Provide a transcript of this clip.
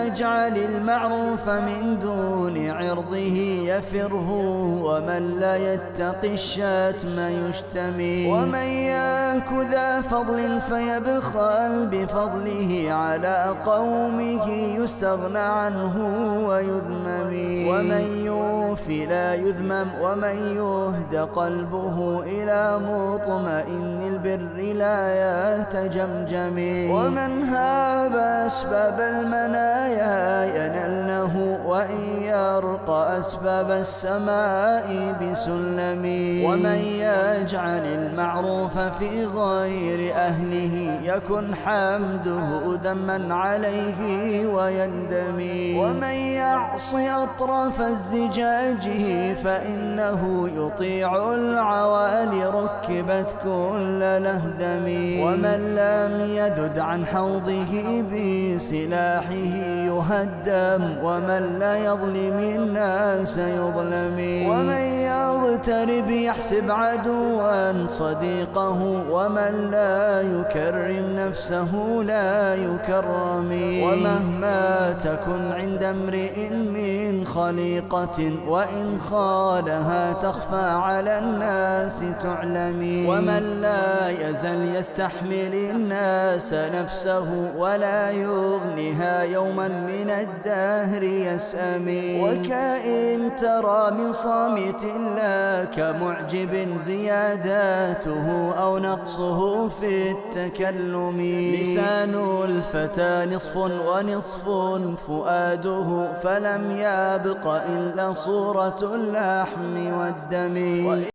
يجعل المعروف من دون عرضه يفره، ومن لا يتقي الشتم يشتمي. ومن يك ذا فضل فيبخل بفضله على قومه يستغنى عنه ويذمم. ومن يوفي لا يذمم، ومن يهد قلبه إلى مطمئن البر لا يتجمجم. ومن هاب أسباب المنايا ينلنه، وإن يرقى أسباب السماء بسلم. ومن يجعل المعروف في غير أهله يكن حمده ذما عليه ويندم. ومن يعص أطراف الزجاج فإنه يطيع العوالي ركبت كل لهدم. ومن لم يذد عن حوضه بسلاحه يهدم، ومن لا يظلم الناس يظلم. ومن يغترب يحسب عدوا صديقه، ومن لا يكرم نفسه لا يكرم. ومهما تكن عند امرئ من خليقة وإن خالها تخفى على الناس تعلم. ومن لا يزل يستحمل الناس نفسه ولا يغنيها يوما من الدهر يسأم. وكائن ترى من صامت لك معجب زياداته أو نقصه في التكلم. لسان الفتى نصف ونصف فؤاده، فلم يبق إلا صورة اللحم والدم. وإن